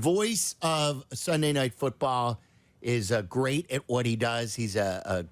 voice of Sunday Night Football is great at what he does. He's a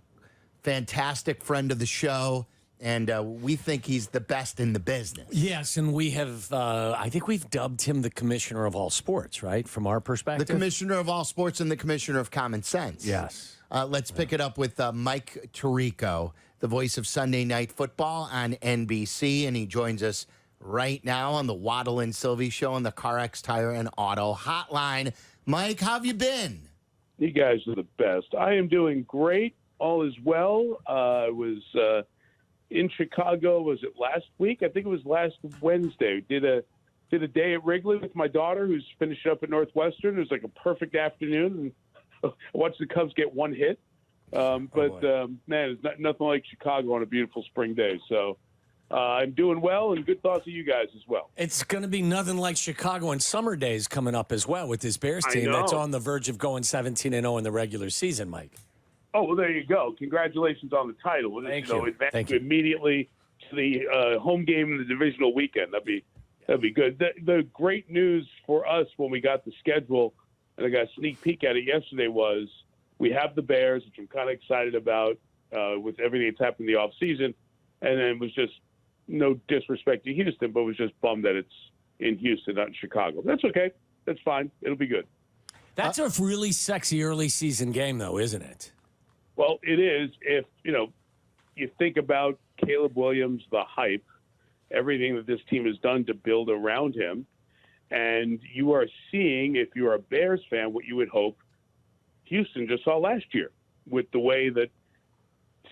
fantastic friend of the show, and we think he's the best in the business. Yes, and we have, I think we've dubbed him the commissioner of all sports, right, from our perspective? The commissioner of all sports and the commissioner of common sense. Yes. Let's pick it up with Mike Tirico, the voice of Sunday Night Football on NBC, and he joins us right now on the Waddle and Silvy Show on the CarX Tire and Auto Hotline. Mike, how have you been? You guys are the best. I am doing great. All is well. I was in Chicago. Was it last week? I think it was last Wednesday. Did a day at Wrigley with my daughter, who's finishing up at Northwestern. It was like a perfect afternoon, and I watched the Cubs get one hit. Man, it's nothing like Chicago on a beautiful spring day. So I'm doing well, and good thoughts of you guys as well. It's going to be nothing like Chicago and summer days coming up as well with this Bears team that's on the verge of going 17-0 in the regular season, Mike. Oh, well, there you go. Congratulations on the title. Thank you. Advance immediately to the home game in the divisional weekend. That'd be good. The great news for us when we got the schedule, and I got a sneak peek at it yesterday, was we have the Bears, which I'm kind of excited about with everything that's happened in the offseason. And then it was just no disrespect to Houston, but was just bummed that it's in Houston, not in Chicago. That's okay. That's fine. It'll be good. That's a really sexy early season game, though, isn't it? Well, it is. If, you think about Caleb Williams, the hype, everything that this team has done to build around him, and you are seeing, if you're a Bears fan, what you would hope Houston just saw last year with the way that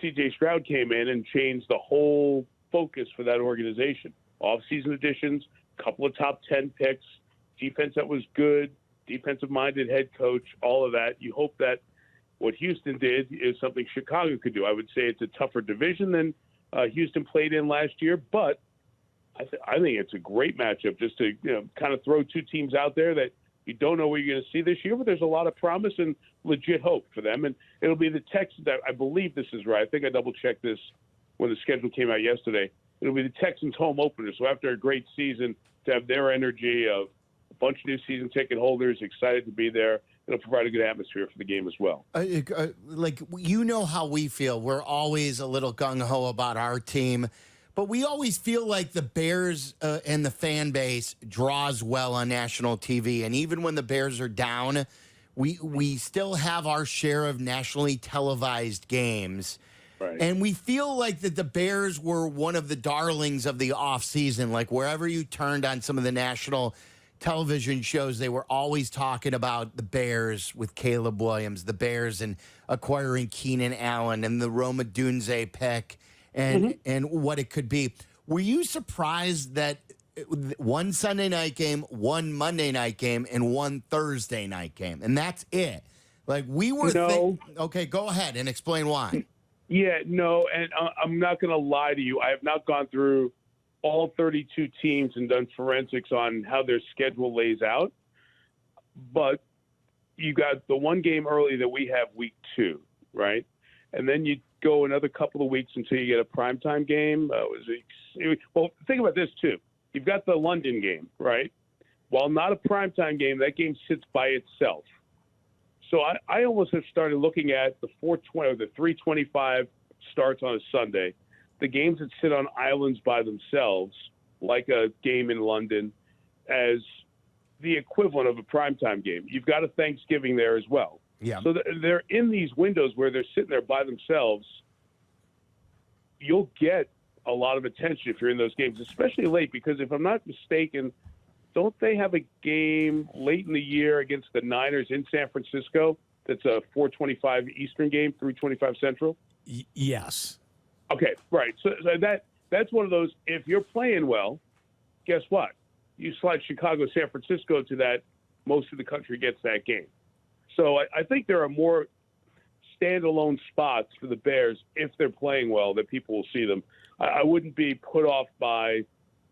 C.J. Stroud came in and changed the whole focus for that organization. Off-season additions, couple of top 10 picks, defense that was good, defensive-minded head coach, all of that. You hope that what Houston did is something Chicago could do. I would say it's a tougher division than Houston played in last year, but I think it's a great matchup just to kind of throw two teams out there that you don't know what you're going to see this year, but there's a lot of promise and legit hope for them. And it'll be the Texans. I believe this is right. I think I double-checked this when the schedule came out yesterday. It'll be the Texans' home opener. So after a great season, to have their energy of a bunch of new season ticket holders excited to be there, it'll provide a good atmosphere for the game as well. How we feel. We're always a little gung-ho about our team, but we always feel like the Bears and the fan base draws well on national TV. And even when the Bears are down, we still have our share of nationally televised games. Right. And we feel like that the Bears were one of the darlings of the offseason. Like wherever you turned on some of the national television shows, they were always talking about the Bears with Caleb Williams, the Bears and acquiring Keenan Allen and the Roma Dunze pick and what it could be. Were you surprised that one Sunday night game, one Monday night game, and one Thursday night game, and that's it? Like we were okay, go ahead and explain why. Yeah, no, and I'm not going to lie to you. I have not gone through all 32 teams and done forensics on how their schedule lays out. But you got the one game early that we have week 2, right? And then you go another couple of weeks until you get a primetime game. Well, think about this, too. You've got the London game, right? While not a primetime game, that game sits by itself. So I almost have started looking at the 420 or the 325 starts on a Sunday, the games that sit on islands by themselves, like a game in London, as the equivalent of a primetime game. You've got a Thanksgiving there as well. Yeah. So they're in these windows where they're sitting there by themselves. You'll get a lot of attention if you're in those games, especially late, because if I'm not mistaken, don't they have a game late in the year against the Niners in San Francisco that's a 4:25 Eastern game, 3:25 Central? Yes. Okay, right. So that's one of those, if you're playing well, guess what? You slide Chicago, San Francisco to that, most of the country gets that game. So I think there are more standalone spots for the Bears if they're playing well that people will see them. I wouldn't be put off by,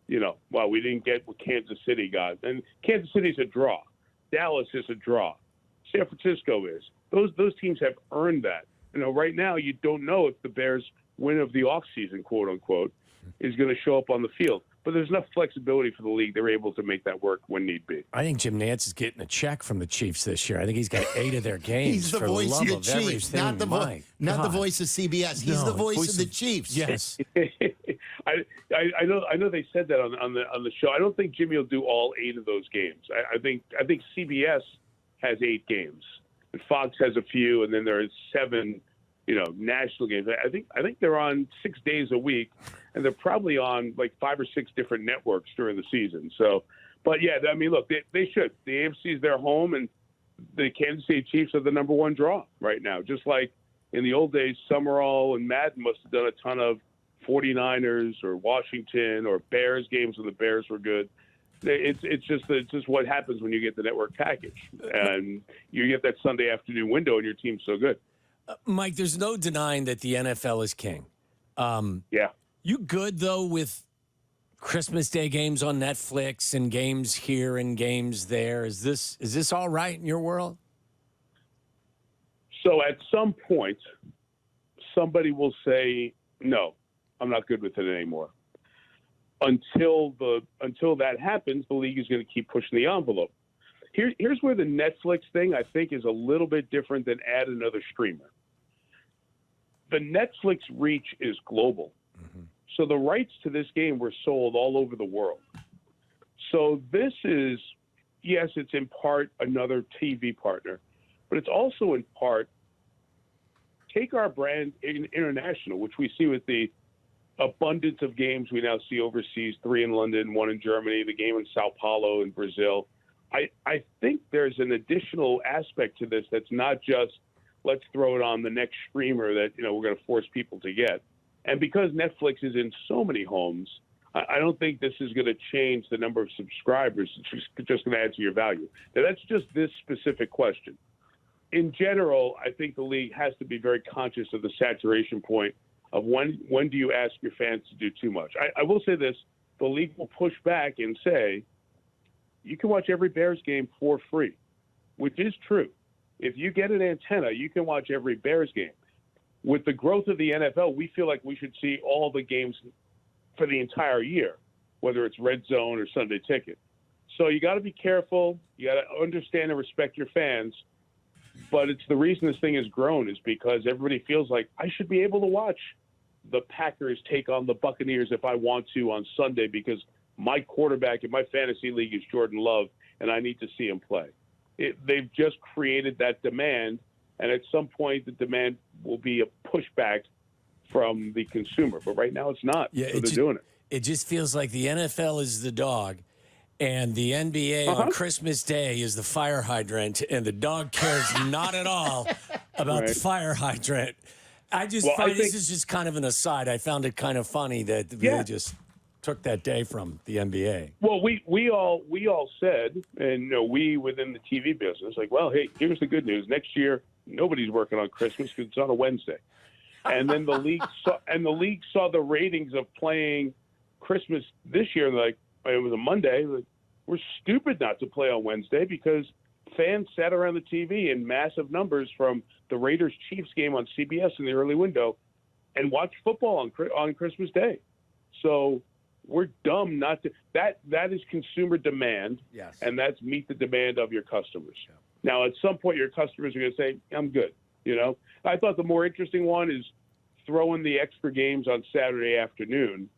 we didn't get what Kansas City got. And Kansas City's a draw. Dallas is a draw. San Francisco is. Those teams have earned that. Right now you don't know if the Bears' win of the offseason, quote unquote, is going to show up on the field. but there's enough flexibility for the league. They're able to make that work when need be. I think Jim Nantz is getting a check from the Chiefs this year. I think he's got 8 of their games. He's the for voice love of the of Chiefs, not the voice of CBS. He's the voice of the Chiefs. Yes. I know they said that on the show. I don't think Jimmy will do all 8 of those games. I think CBS has 8 games, and Fox has a few, and then there are 7, national games. I think they're on 6 days a week, and they're probably on like 5 or 6 different networks during the season. So, but yeah, I mean, look, they should. The AFC is their home, and the Kansas City Chiefs are the number 1 draw right now. Just like in the old days, Summerall and Madden must have done a ton of 49ers or Washington or Bears games when the Bears were good. It's just what happens when you get the network package, and you get that Sunday afternoon window, and your team's so good. Mike, there's no denying that the NFL is king. Yeah. You good, though, with Christmas Day games on Netflix and games here and games there? Is this all right in your world? So at some point, somebody will say, no, I'm not good with it anymore. Until that happens, the league is going to keep pushing the envelope. Here's where the Netflix thing, I think, is a little bit different than add another streamer. The Netflix reach is global. Mm-hmm. So the rights to this game were sold all over the world. So this is, yes, it's in part another TV partner, but it's also in part, take our brand international, which we see with the abundance of games we now see overseas, 3 in London, 1 in Germany, the game in Sao Paulo in Brazil. I think there's an additional aspect to this that's not just let's throw it on the next streamer that we're going to force people to get. And because Netflix is in so many homes, I don't think this is going to change the number of subscribers. It's just going to add to your value. Now, that's just this specific question. In general, I think the league has to be very conscious of the saturation point of when do you ask your fans to do too much. I will say this, the league will push back and say, you can watch every Bears game for free, which is true. If you get an antenna, you can watch every Bears game. With the growth of the NFL, we feel like we should see all the games for the entire year, whether it's Red Zone or Sunday Ticket. So you got to be careful. You got to understand and respect your fans. But it's the reason this thing has grown is because everybody feels like I should be able to watch the Packers take on the Buccaneers if I want to on Sunday because my quarterback in my fantasy league is Jordan Love, and I need to see him play. They've just created that demand, and at some point the demand will be a pushback from the consumer. But right now it's not. Yeah, so they're doing it. It just feels like the NFL is the dog, and the NBA on Christmas Day is the fire hydrant, and the dog cares not at all about the fire hydrant. This is just kind of an aside. I found it kind of funny that they just took that day from the NBA. Well, we all said, and we within the TV business, like, well, hey, here's the good news. Next year, nobody's working on Christmas because it's on a Wednesday. And then the league saw the ratings of playing Christmas this year. Like, it was a Monday. Like, we're stupid not to play on Wednesday because fans sat around the TV in massive numbers from the Raiders-Chiefs game on CBS in the early window and watched football on Christmas Day. So we're dumb not to. That is consumer demand, yes, and that's meet the demand of your customers. Yeah. Now, at some point, your customers are going to say, I'm good. I thought the more interesting one is throwing the extra games on Saturday afternoon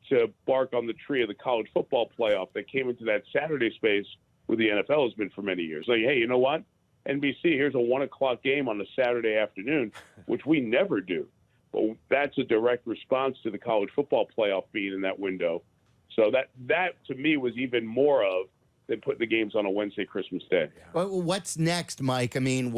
to bark on the tree of the college football playoff that came into that Saturday space where the NFL has been for many years. Like, hey, you know what? NBC, here's a 1 o'clock game on a Saturday afternoon, which we never do. But that's a direct response to the college football playoff being in that window. So that to me was even more of than putting the games on a Wednesday, Christmas Day. Well, what's next, Mike? I mean,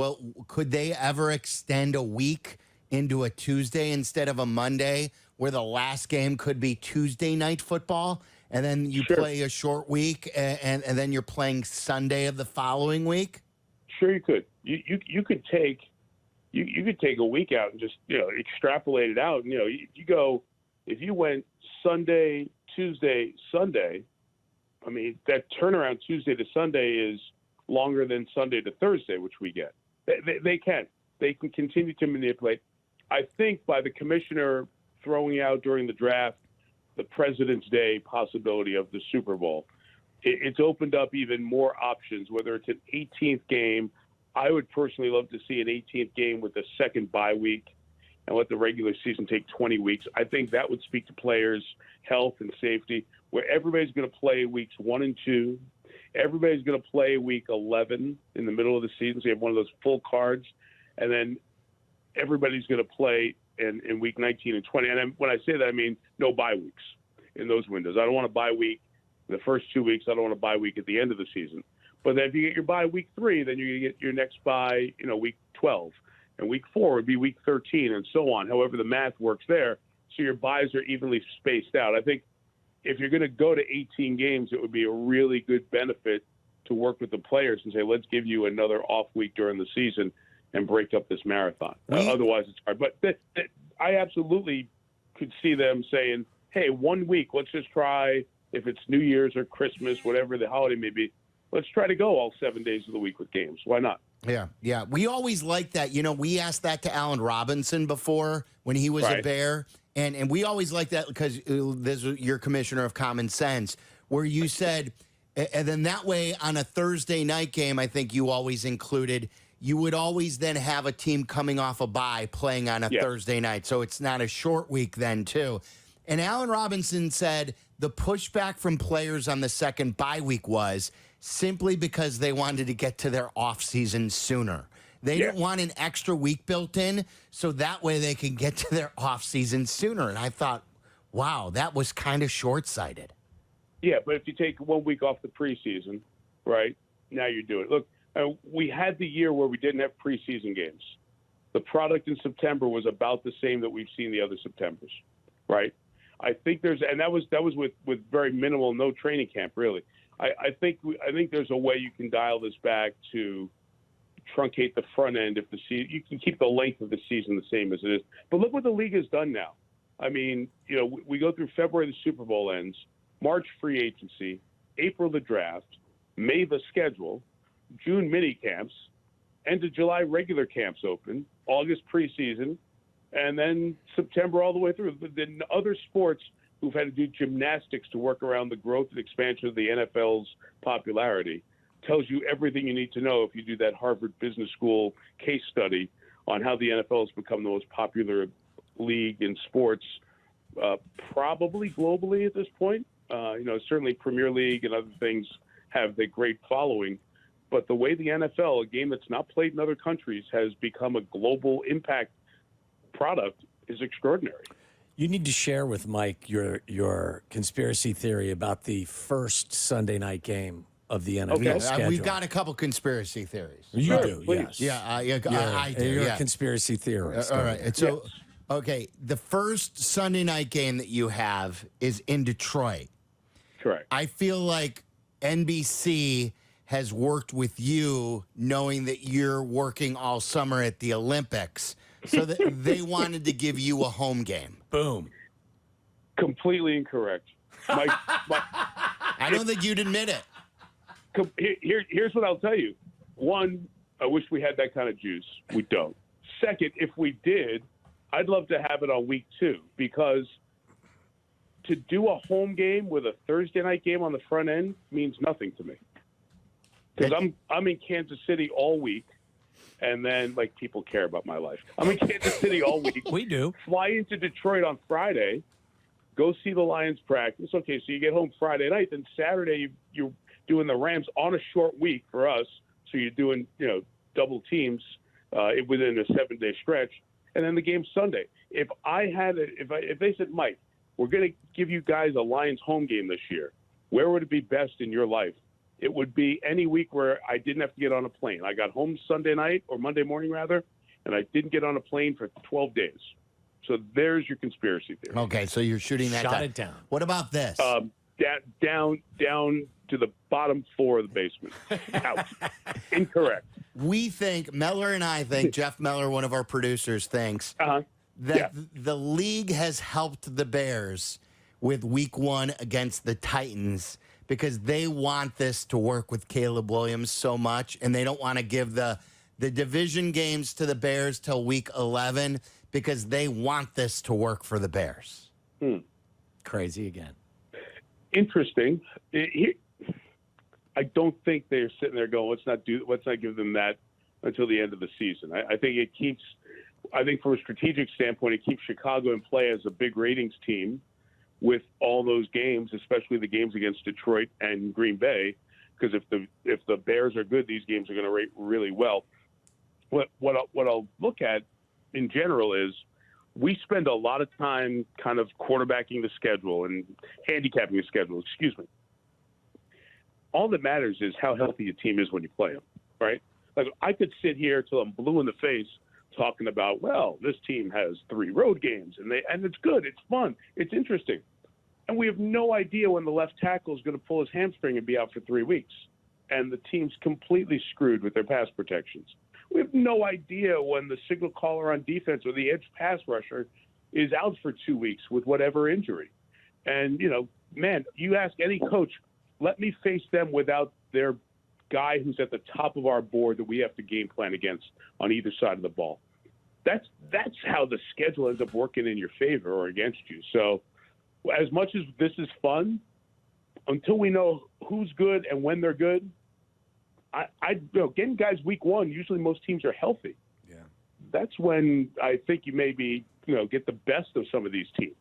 could they ever extend a week into a Tuesday instead of a Monday where the last game could be Tuesday night football and then you play a short week and then you're playing Sunday of the following week? Sure, you could. You could take a week out and just extrapolate it out. If you went Sunday, Tuesday, Sunday. I mean, that turnaround Tuesday to Sunday is longer than Sunday to Thursday, which we get. They can continue to manipulate. I think by the commissioner throwing out during the draft the President's Day possibility of the Super Bowl, it's opened up even more options, whether it's an 18th game. I would personally love to see an 18th game with a second bye week and let the regular season take 20 weeks. I think that would speak to players' health and safety, where everybody's going to play weeks 1 and 2. Everybody's going to play week 11 in the middle of the season, so you have one of those full cards. And then everybody's going to play in week 19 and 20. And when I say that, I mean no bye weeks in those windows. I don't want a bye week the first 2 weeks. I don't want a bye week at the end of the season. But then if you get your bye week 3, then you're going to get your next bye, week 12. And week 4 would be week 13 and so on, however the math works there. So your byes are evenly spaced out. I think if you're going to go to 18 games, it would be a really good benefit to work with the players and say, let's give you another off week during the season and break up this marathon. Otherwise, it's hard. But I absolutely could see them saying, hey, 1 week, let's just try, if it's New Year's or Christmas, whatever the holiday may be, let's try to go all 7 days of the week with games. Why not? Yeah. We always liked that. We asked that to Allen Robinson before when he was a Bear. And we always liked that because this is your commissioner of common sense, where you said, and then that way on a Thursday night game, I think you always included, you would always then have a team coming off a bye playing on a Thursday night. So it's not a short week then, too. And Allen Robinson said the pushback from players on the second bye week was simply because they wanted to get to their offseason sooner. They didn't want an extra week built in, so that way they can get to their offseason sooner. And I thought, wow, that was kind of short-sighted. Yeah, but if you take 1 week off the preseason, right, now you're doing it. Look, we had the year where we didn't have preseason games. The product in September was about the same that we've seen the other Septembers, right? I think and that was with very minimal, no training camp, really. I think there's a way you can dial this back to truncate the front end if the season. You can keep the length of the season the same as it is. But look what the league has done now. I mean, we go through February, the Super Bowl ends, March free agency, April the draft, May the schedule, June mini camps, end of July regular camps open, August preseason, and then September all the way through. The other sports who've had to do gymnastics to work around the growth and expansion of the NFL's popularity tells you everything you need to know if you do that Harvard Business School case study on how the NFL has become the most popular league in sports, probably globally at this point. Certainly Premier League and other things have the great following. But the way the NFL, a game that's not played in other countries, has become a global impact product is extraordinary. You need to share with Mike your conspiracy theory about the first Sunday night game of the NFL schedule. We've got a couple conspiracy theories. You do, please. yes. Yeah, I do. You're a conspiracy theorist. All right. And so, okay, the first Sunday night game that you have is in Detroit. Correct. I feel like NBC has worked with you knowing that you're working all summer at the Olympics, so that they wanted to give you a home game. Boom. Completely incorrect. I don't think you'd admit it. Here's what I'll tell you. One, I wish we had that kind of juice. We don't. Second, if we did, I'd love to have it on week 2, because to do a home game with a Thursday night game on the front end means nothing to me. Because I'm in Kansas City all week, and then, people care about my life. I'm in Kansas City all week. We do. Fly into Detroit on Friday, go see the Lions practice. Okay, so you get home Friday night, then Saturday you're doing the Rams on a short week for us, so you're doing, double teams within a 7-day stretch, and then the game Sunday. If they said, Mike, we're going to give you guys a Lions home game this year, where would it be best in your life? It would be any week where I didn't have to get on a plane. I got home Sunday night, or Monday morning rather, and I didn't get on a plane for 12 days. So there's your conspiracy theory. Okay, so you're shooting that Shot down. it down. What about this? Down to the bottom floor of the basement. Out. Incorrect. We think, Meller and I think, Jeff Meller, one of our producers, thinks that the league has helped the Bears with week 1 against the Titans because they want this to work with Caleb Williams so much, and they don't want to give the division games to the Bears till week 11 because they want this to work for the Bears. Crazy again. Interesting. I don't think they're sitting there going, let's not give them that until the end of the season. I think from a strategic standpoint, it keeps Chicago in play as a big ratings team with all those games, especially the games against Detroit and Green Bay, because if the Bears are good, these games are going to rate really well. What I'll look at in general is we spend a lot of time kind of quarterbacking the schedule and handicapping the schedule. Excuse me. All that matters is how healthy a team is when you play them, right? Like I could sit here till I'm blue in the face talking about, well, this team has 3 road games and it's good, it's fun, it's interesting, and we have no idea when the left tackle is going to pull his hamstring and be out for 3 weeks, and the team's completely screwed with their pass protections. We have no idea when the signal caller on defense or the edge pass rusher is out for 2 weeks with whatever injury. And, man, you ask any coach, let me face them without their guy who's at the top of our board that we have to game plan against on either side of the ball. That's how the schedule ends up working in your favor or against you. So as much as this is fun, until we know who's good and when they're good, getting guys week 1, usually most teams are healthy. Yeah. That's when I think you maybe, get the best of some of these teams.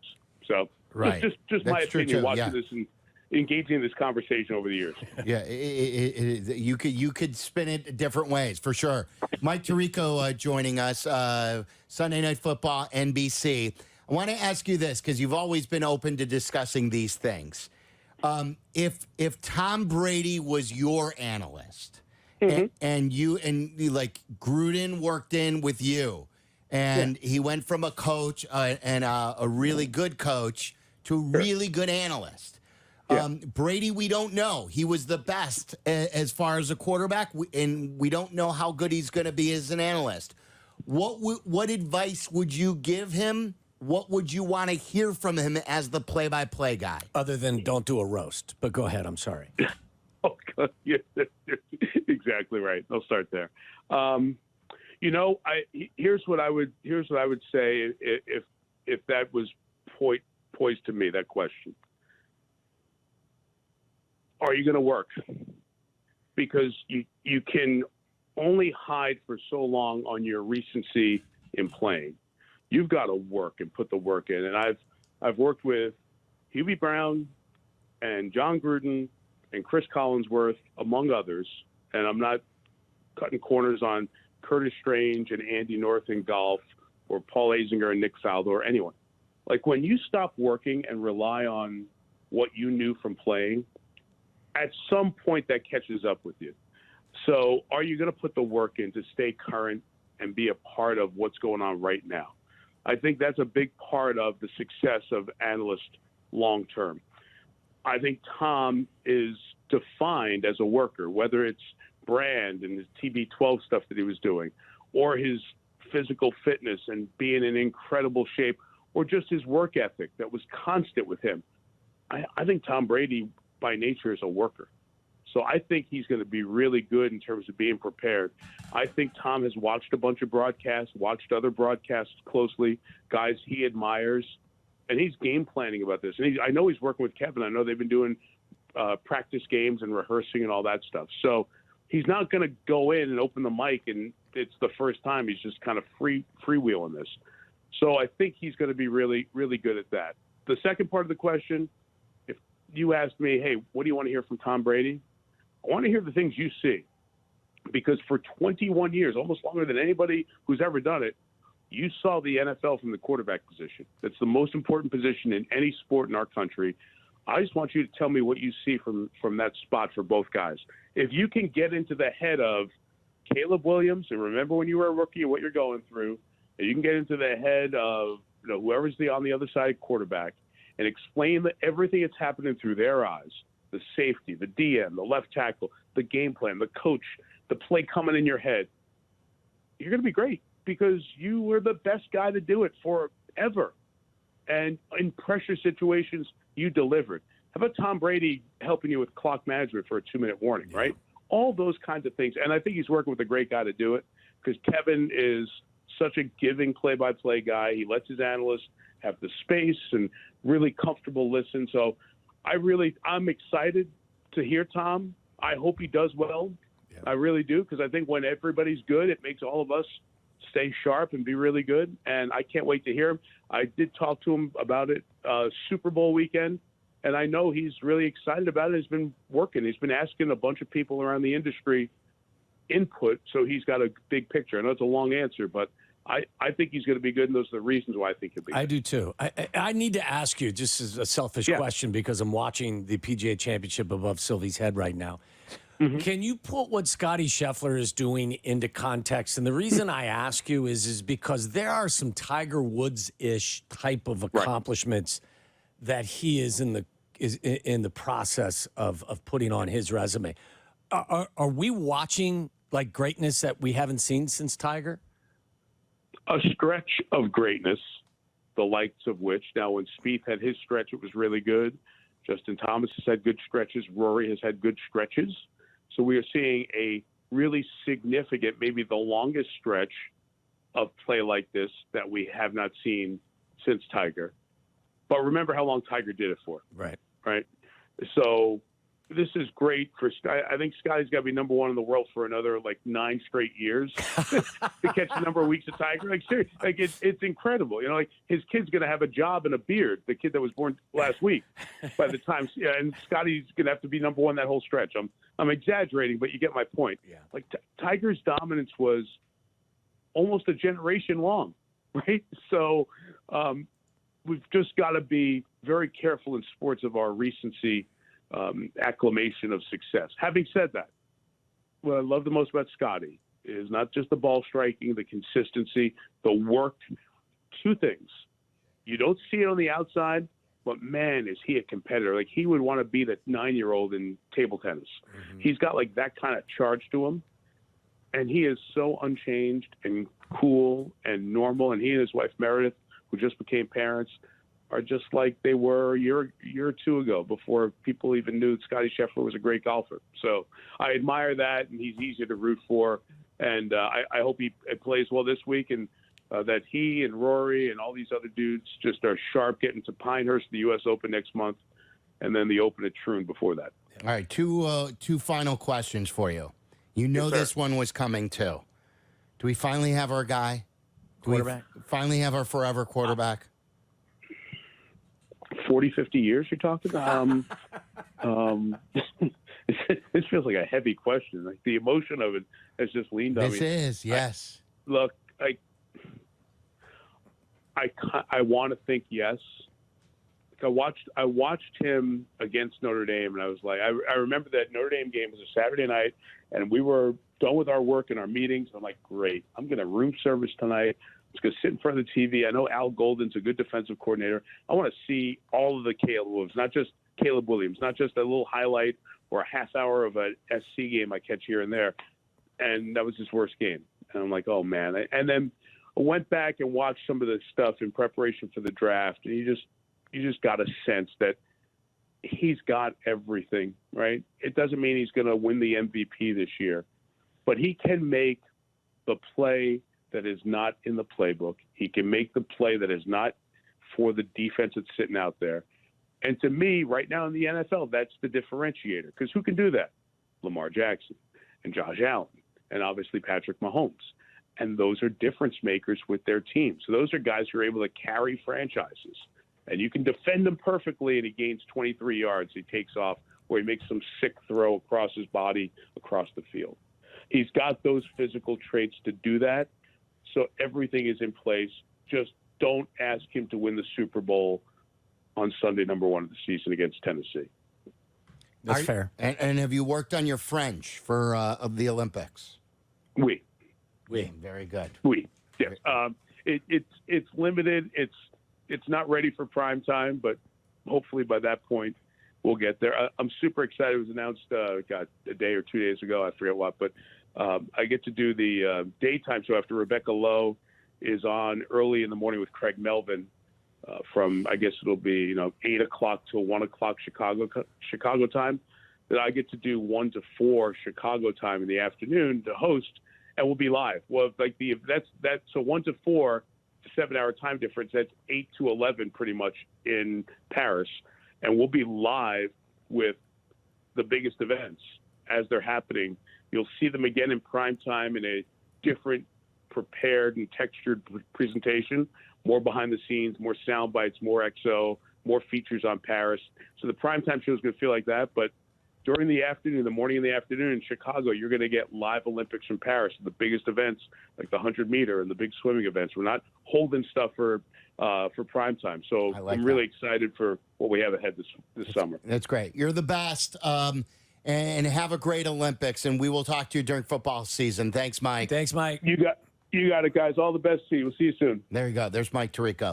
So right. just my opinion watching this and engaging in this conversation over the years. Yeah, you could spin it different ways for sure. Mike Tirico joining us, Sunday Night Football, NBC. I want to ask you this because you've always been open to discussing these things. If Tom Brady was your analyst, mm-hmm. and you like Gruden worked in with you, and he went from a coach and a really good coach to a really good analyst. Brady, we don't know. He was the best as far as a quarterback, and we don't know how good he's going to be as an analyst. What advice would you give him? What would you want to hear from him as the play-by-play guy? Other than don't do a roast. But go ahead. I'm sorry. Okay. Yeah, exactly right. I'll start there. Here's what I would say if that was poised to me, that question. Are you going to work? Because you can only hide for so long on your recency in playing. You've got to work and put the work in. And I've worked with Hubie Brown and John Gruden and Chris Collinsworth, among others. And I'm not cutting corners on Curtis Strange and Andy North in golf or Paul Azinger and Nick Faldo or anyone. Like when you stop working and rely on what you knew from playing, at some point that catches up with you. So are you going to put the work in to stay current and be a part of what's going on right now? I think that's a big part of the success of analysts long term. I think Tom is defined as a worker, whether it's brand and his TB12 stuff that he was doing, or his physical fitness and being in incredible shape, or just his work ethic that was constant with him. I think Tom Brady by nature is a worker. So I think he's going to be really good in terms of being prepared. I think Tom has watched a bunch of broadcasts, watched other broadcasts closely, guys he admires, and he's game planning about this. And I know he's working with Kevin. I know they've been doing practice games and rehearsing and all that stuff. So he's not going to go in and open the mic and it's the first time. He's just kind of freewheeling this. So I think he's going to be really, really good at that. The second part of the question, if you asked me, hey, what do you want to hear from Tom Brady? I want to hear the things you see, because for 21 years, almost longer than anybody who's ever done it, you saw the NFL from the quarterback position. That's the most important position in any sport in our country. I just want you to tell me what you see from that spot for both guys. If you can get into the head of Caleb Williams and remember when you were a rookie and what you're going through, and you can get into the head of whoever's on the other side quarterback and explain everything that's happening through their eyes, the safety, the DM, the left tackle, the game plan, the coach, the play coming in your head, you're going to be great because you were the best guy to do it forever. And in pressure situations, you delivered. How about Tom Brady helping you with clock management for a 2-minute warning, right? All those kinds of things. And I think he's working with a great guy to do it because Kevin is such a giving play-by-play guy. He lets his analysts have the space and really comfortable listen. So I'm excited to hear Tom. I hope he does well. Yeah. I really do, because I think when everybody's good, it makes all of us stay sharp and be really good. And I can't wait to hear him. I did talk to him about it Super Bowl weekend, and I know he's really excited about it. He's been working. He's been asking a bunch of people around the industry input, so he's got a big picture. I know it's a long answer, but I think he's going to be good, and those are the reasons why I think he'll be good. I do too. I need to ask you, just as a selfish question, because I'm watching the PGA Championship above Silvy's head right now. Mm-hmm. Can you put what Scotty Scheffler is doing into context? And the reason I ask you is because there are some Tiger Woods-ish type of accomplishments that he is in the process of putting on his resume. Are we watching like greatness that we haven't seen since Tiger? A stretch of greatness, the likes of which, now when Spieth had his stretch, it was really good. Justin Thomas has had good stretches. Rory has had good stretches. So we are seeing a really significant, maybe the longest stretch of play like this that we have not seen since Tiger. But remember how long Tiger did it for. Right. So this is great for Scotty. I think Scotty's got to be number one in the world for another 9 straight years to catch the number of weeks of Tiger. Seriously, it's incredible. His kid's going to have a job and a beard. The kid that was born last week, by the time, and Scotty's going to have to be number one that whole stretch. I'm exaggerating, but you get my point. Yeah. Tiger's dominance was almost a generation long, right? So we've just got to be very careful in sports of our recency. Acclamation of success. Having said that, what I love the most about Scotty is not just the ball striking, the consistency, the work. 2 things. You don't see it on the outside, but man, is he a competitor. He would want to be the 9-year-old in table tennis. Mm-hmm. He's got that kind of charge to him, and he is so unchanged and cool and normal. And he and his wife Meredith, who just became parents, are just like they were a year or 2 ago, before people even knew that Scotty Scheffler was a great golfer. So I admire that, and he's easy to root for. And I hope he plays well this week, and that he and Rory and all these other dudes just are sharp, getting to Pinehurst, the U.S. Open next month, and then the Open at Troon before that. All right, two final questions for you. Yes, this one was coming too. Do we finally have our guy? Quarterback? Do we finally have our forever quarterback? 40, 50 years you're talking about? This feels like a heavy question. The emotion of it has just leaned on me. This is, yes. Look, I want to think yes. I watched him against Notre Dame, and I was like, I remember that Notre Dame game was a Saturday night, and we were done with our work and our meetings. I'm like, great. I'm going to room service tonight. I'm just going to sit in front of the TV. I know Al Golden's a good defensive coordinator. I want to see all of the Caleb Williams, not just Caleb Williams, not just a little highlight or a half hour of a SC game I catch here and there. And that was his worst game. And I'm like, oh, man. And then I went back and watched some of the stuff in preparation for the draft, and you just got a sense that he's got everything, right? It doesn't mean he's going to win the MVP this year, but he can make the play that is not in the playbook. He can make the play that is not for the defense that's sitting out there. And to me, right now in the NFL, that's the differentiator, because who can do that? Lamar Jackson and Josh Allen and obviously Patrick Mahomes. And those are difference makers with their team. So those are guys who are able to carry franchises. And you can defend him perfectly, and he gains 23 yards. He takes off, or he makes some sick throw across his body, across the field. He's got those physical traits to do that. So everything is in place. Just don't ask him to win the Super Bowl on Sunday, number 1 of the season against Tennessee. That's fair. And have you worked on your French for of the Olympics? Oui. Very good. Oui. Yes. It's limited. It's not ready for prime time, but hopefully by that point we'll get there. I'm super excited. It was announced a day or 2 days ago. I forget what, but I get to do the daytime show after Rebecca Lowe is on early in the morning with Craig Melvin from, I guess it'll be 8 o'clock till 1 o'clock Chicago time. Then I get to do 1 to 4 Chicago time in the afternoon to host. and we'll be live. Well, like that's so 1 to 4, 7-hour time difference. That's 8 to 11, pretty much in Paris, and we'll be live with the biggest events as they're happening. You'll see them again in prime time in a different, prepared and textured presentation. More behind the scenes, more sound bites, more XO, more features on Paris. So the primetime show is going to feel like that. But during the afternoon, the morning and the afternoon in Chicago, you're going to get live Olympics from Paris, the biggest events like the 100-meter and the big swimming events. We're not holding stuff for primetime. So I'm really excited for what we have ahead this summer. That's great. You're the best. And have a great Olympics. And we will talk to you during football season. Thanks, Mike. Thanks, Mike. You got it, guys. All the best to you. We'll see you soon. There you go. There's Mike Tirico.